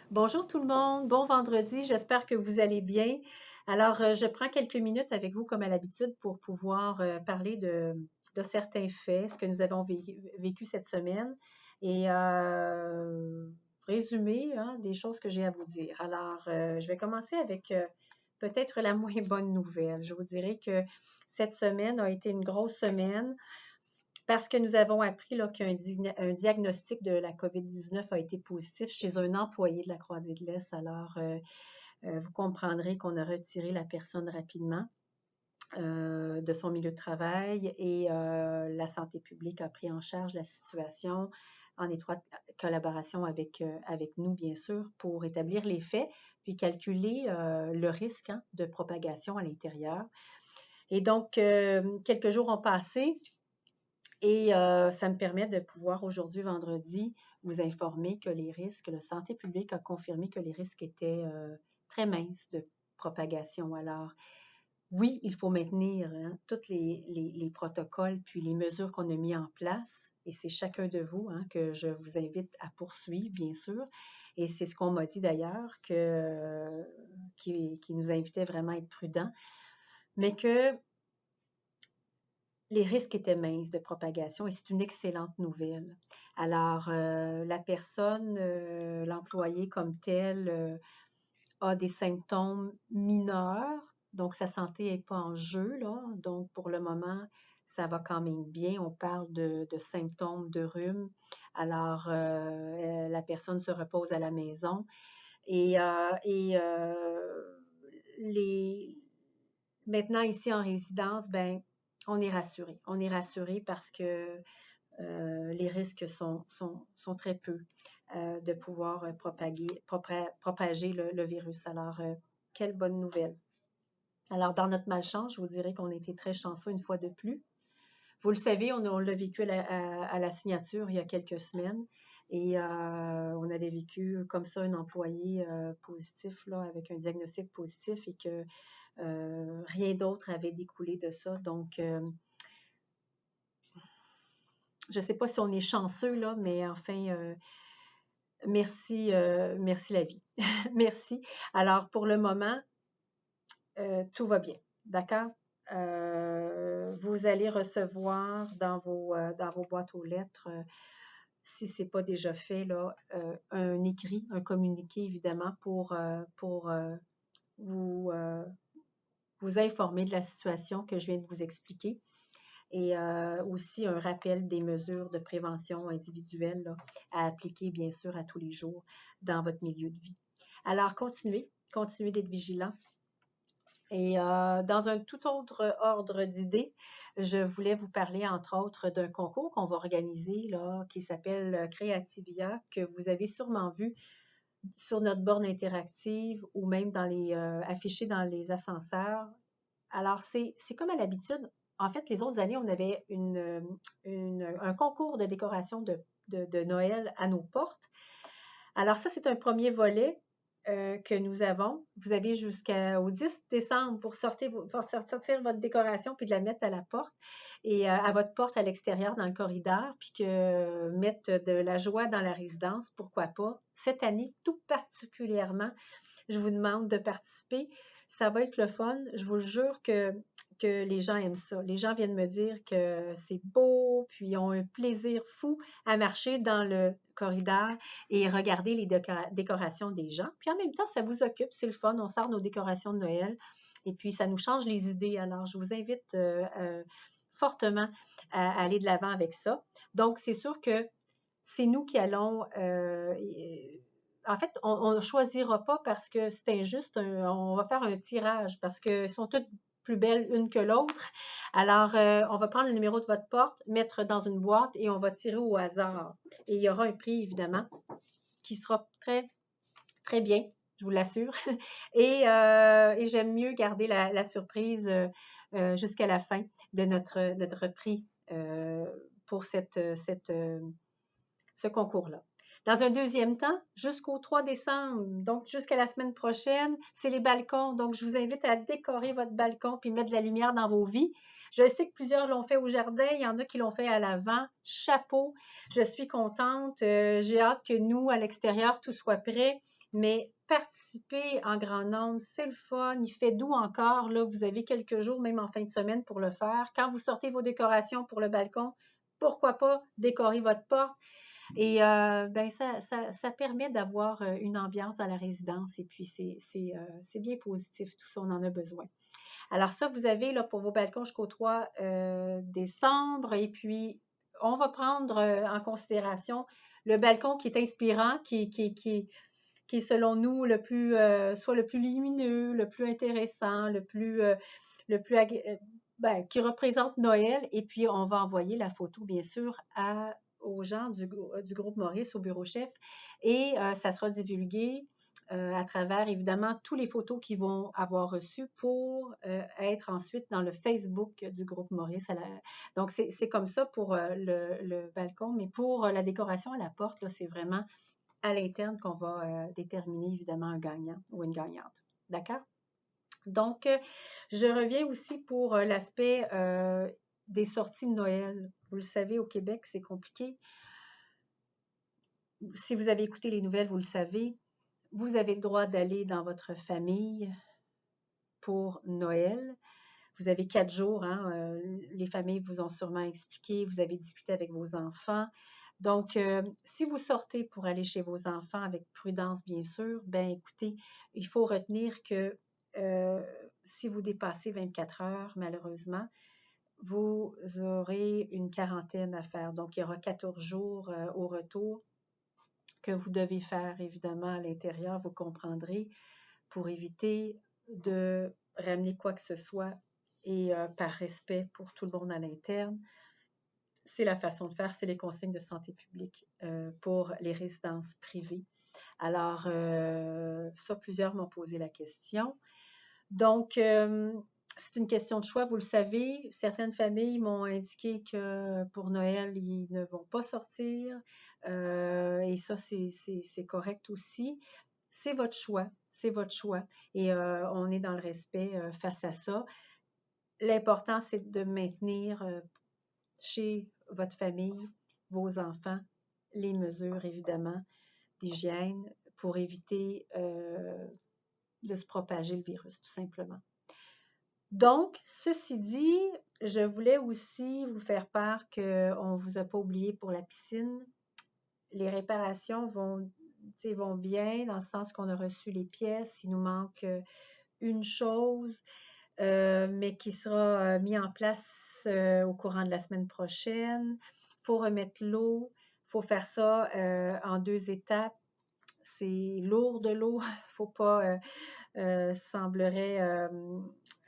Bonjour tout le monde, bon vendredi, j'espère que vous allez bien. Alors, je prends quelques minutes avec vous comme à l'habitude pour pouvoir parler de certains faits, ce que nous avons vécu cette semaine et résumer des choses que j'ai à vous dire. Alors, je vais commencer avec peut-être la moins bonne nouvelle. Je vous dirais que cette semaine a été une grosse semaine. Parce que nous avons appris là, qu'un diagnostic de la COVID-19 a été positif chez un employé de la Croisée de l'Est. Alors, vous comprendrez qu'on a retiré la personne rapidement de son milieu de travail et la santé publique a pris en charge la situation en étroite collaboration avec nous, bien sûr, pour établir les faits, puis calculer le risque de propagation à l'intérieur. Et donc, quelques jours ont passé. Et ça me permet de pouvoir aujourd'hui, vendredi, vous informer que les risques, la santé publique a confirmé que les risques étaient très minces de propagation. Alors, oui, il faut maintenir tous les protocoles puis les mesures qu'on a mis en place. Et c'est chacun de vous que je vous invite à poursuivre, bien sûr. Et c'est ce qu'on m'a dit d'ailleurs, qui nous invitait vraiment à être prudents, mais que les risques étaient minces de propagation et c'est une excellente nouvelle. Alors, la personne, l'employé comme tel, a des symptômes mineurs, donc sa santé n'est pas en jeu, là. Donc, pour le moment, ça va quand même bien. On parle de symptômes de rhume. Alors, la personne se repose à la maison et les, maintenant, ici en résidence, ben, on est rassuré. On est rassuré parce que les risques sont très peu de pouvoir propager le virus. Alors, quelle bonne nouvelle. Alors, dans notre malchance, je vous dirais qu'on a été très chanceux une fois de plus. Vous le savez, on l'a vécu à la signature il y a quelques semaines et on avait vécu comme ça un employé positif, là, avec un diagnostic positif et que rien d'autre avait découlé de ça. Donc, je ne sais pas si on est chanceux, là, mais enfin, merci, merci la vie. Merci. Alors, pour le moment, tout va bien. D'accord? Vous allez recevoir dans vos boîtes aux lettres, si ce n'est pas déjà fait, là, un écrit, un communiqué, évidemment, pour vous, vous informer de la situation que je viens de vous expliquer et aussi un rappel des mesures de prévention individuelle là, à appliquer, bien sûr, à tous les jours dans votre milieu de vie. Alors, continuez d'être vigilant. Et dans un tout autre ordre d'idées, je voulais vous parler, entre autres, d'un concours qu'on va organiser là, qui s'appelle Creativia, que vous avez sûrement vu sur notre borne interactive ou même affiché dans les ascenseurs. Alors, c'est comme à l'habitude. En fait, les autres années, on avait un concours de décoration de Noël à nos portes. Alors, ça, c'est un premier volet que nous avons. Vous avez jusqu'au 10 décembre pour sortir votre décoration puis de la mettre à la porte et à votre porte à l'extérieur dans le corridor, puis que mettre de la joie dans la résidence, pourquoi pas. Cette année, tout particulièrement, je vous demande de participer. Ça va être le fun. Je vous jure que les gens aiment ça. Les gens viennent me dire que c'est beau, puis ils ont un plaisir fou à marcher dans le corridor et regarder les décorations des gens. Puis en même temps, ça vous occupe, c'est le fun. On sort nos décorations de Noël et puis ça nous change les idées. Alors, je vous invite fortement à aller de l'avant avec ça. Donc, c'est sûr que c'est nous qui allons en fait, on ne choisira pas parce que c'est injuste. On va faire un tirage parce qu'elles sont toutes plus belles une que l'autre. Alors, on va prendre le numéro de votre porte, mettre dans une boîte et on va tirer au hasard. Et il y aura un prix, évidemment, qui sera très, très bien, je vous l'assure. Et j'aime mieux garder la surprise jusqu'à la fin de notre prix pour ce concours-là. Dans un deuxième temps, jusqu'au 3 décembre, donc jusqu'à la semaine prochaine, c'est les balcons. Donc, je vous invite à décorer votre balcon puis mettre de la lumière dans vos vies. Je sais que plusieurs l'ont fait au jardin, il y en a qui l'ont fait à l'avant. Chapeau, je suis contente. J'ai hâte que nous, à l'extérieur, tout soit prêt. Mais participer en grand nombre, c'est le fun. Il fait doux encore. Là, vous avez quelques jours, même en fin de semaine, pour le faire. Quand vous sortez vos décorations pour le balcon, pourquoi pas décorer votre porte? Et ben ça permet d'avoir une ambiance dans la résidence et puis c'est bien positif, tout ça, on en a besoin. Alors ça, vous avez là pour vos balcons jusqu'au 3 décembre et puis on va prendre en considération le balcon qui est inspirant, qui est selon nous le plus, soit le plus lumineux, le plus intéressant, le plus ben, qui représente Noël. Et puis, on va envoyer la photo, bien sûr, aux gens du groupe Maurice, au bureau chef. Et ça sera divulgué à travers, évidemment, tous les photos qu'ils vont avoir reçues pour être ensuite dans le Facebook du groupe Maurice. Donc, c'est comme ça pour le balcon. Mais pour la décoration à la porte, là, c'est vraiment à l'interne qu'on va déterminer évidemment un gagnant ou une gagnante. D'accord? Donc, je reviens aussi pour l'aspect des sorties de Noël. Vous le savez, au Québec, c'est compliqué. Si vous avez écouté les nouvelles, vous le savez. Vous avez le droit d'aller dans votre famille pour Noël. Vous avez 4 jours, hein, les familles vous ont sûrement expliqué, vous avez discuté avec vos enfants. Donc, si vous sortez pour aller chez vos enfants avec prudence, bien sûr, ben écoutez, il faut retenir que si vous dépassez 24 heures, malheureusement, vous aurez une quarantaine à faire. Donc, il y aura 14 jours au retour que vous devez faire, évidemment, à l'intérieur, vous comprendrez, pour éviter de ramener quoi que ce soit et par respect pour tout le monde à l'interne. C'est la façon de faire, c'est les consignes de santé publique pour les résidences privées. Alors, ça, plusieurs m'ont posé la question. Donc, c'est une question de choix, vous le savez. Certaines familles m'ont indiqué que pour Noël, ils ne vont pas sortir. Et ça, c'est correct aussi. C'est votre choix, c'est votre choix. Et on est dans le respect face à ça. L'important, c'est de maintenir chez votre famille, vos enfants, les mesures, évidemment, d'hygiène pour éviter de se propager le virus, tout simplement. Donc, ceci dit, je voulais aussi vous faire part qu'on ne vous a pas oublié pour la piscine. Les réparations vont bien dans le sens qu'on a reçu les pièces. Il nous manque une chose, mais qui sera mis en place au courant de la semaine prochaine. Il faut remettre l'eau. Il faut faire ça en 2 étapes. C'est lourd de l'eau. Il ne faut pas, semblerait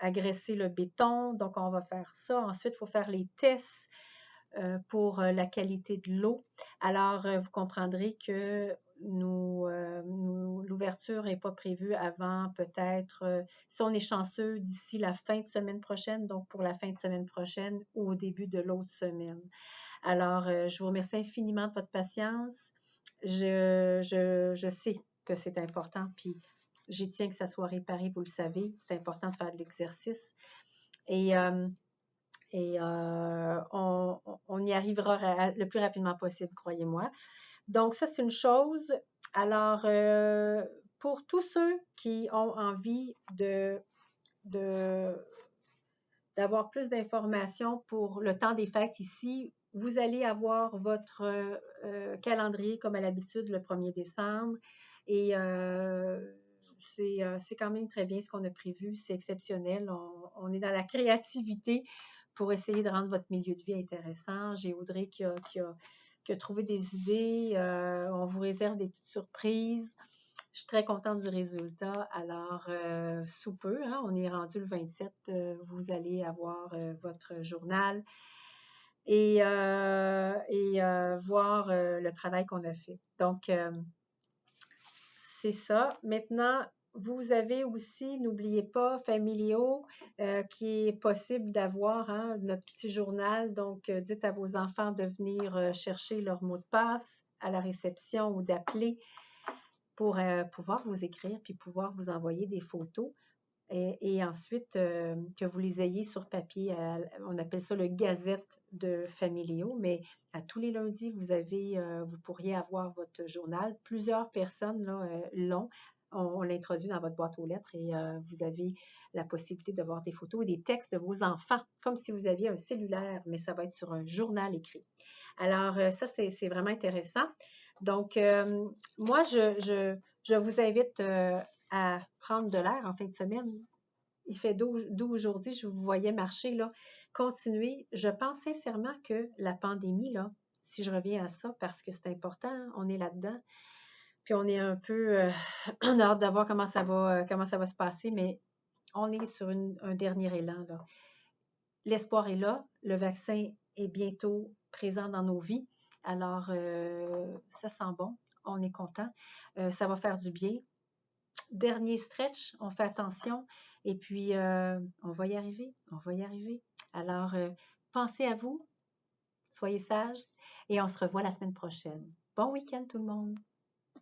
agresser le béton. Donc, on va faire ça. Ensuite, il faut faire les tests pour la qualité de l'eau. Alors, vous comprendrez que l'ouverture n'est pas prévue avant peut-être, si on est chanceux, d'ici la fin de semaine prochaine, donc pour la fin de semaine prochaine ou au début de l'autre semaine. Alors, je vous remercie infiniment de votre patience. Je sais que c'est important, puis j'y tiens que ça soit réparé, vous le savez. C'est important de faire de l'exercice. Et on y arrivera le plus rapidement possible, croyez-moi. Donc, ça, c'est une chose. Alors, pour tous ceux qui ont envie d'avoir plus d'informations pour le temps des fêtes ici, vous allez avoir votre calendrier comme à l'habitude le 1er décembre. Et c'est quand même très bien ce qu'on a prévu. C'est exceptionnel. On est dans la créativité pour essayer de rendre votre milieu de vie intéressant. J'ai Audrey qui a trouvé des idées. On vous réserve des petites surprises. Je suis très contente du résultat. Alors, sous peu, hein, on est rendu le 27, vous allez avoir votre journal et voir le travail qu'on a fait. Donc, c'est ça. Maintenant, vous avez aussi, n'oubliez pas, Familio, qui est possible d'avoir notre petit journal. Donc, dites à vos enfants de venir chercher leur mot de passe. à la réception ou d'appeler pour pouvoir vous écrire puis pouvoir vous envoyer des photos. Et ensuite, que vous les ayez sur papier, on appelle ça le gazette de Familio, mais à tous les lundis, vous pourriez avoir votre journal. Plusieurs personnes là, l'ont. On l'introduit dans votre boîte aux lettres et vous avez la possibilité de voir des photos et des textes de vos enfants, comme si vous aviez un cellulaire, mais ça va être sur un journal écrit. Alors, ça, c'est vraiment intéressant. Donc, moi, je vous invite à prendre de l'air en fin de semaine. Il fait doux aujourd'hui, je vous voyais marcher, là. Continuez. Je pense sincèrement que la pandémie, là, si je reviens à ça, parce que c'est important, on est là-dedans, puis on est un peu, on a hâte de voir comment ça va se passer, mais on est sur un dernier élan, là. L'espoir est là, le vaccin est bientôt présent dans nos vies, alors ça sent bon, on est content, ça va faire du bien. Dernier stretch, on fait attention et puis on va y arriver, on va y arriver. Alors, pensez à vous, soyez sages et on se revoit la semaine prochaine. Bon week-end tout le monde!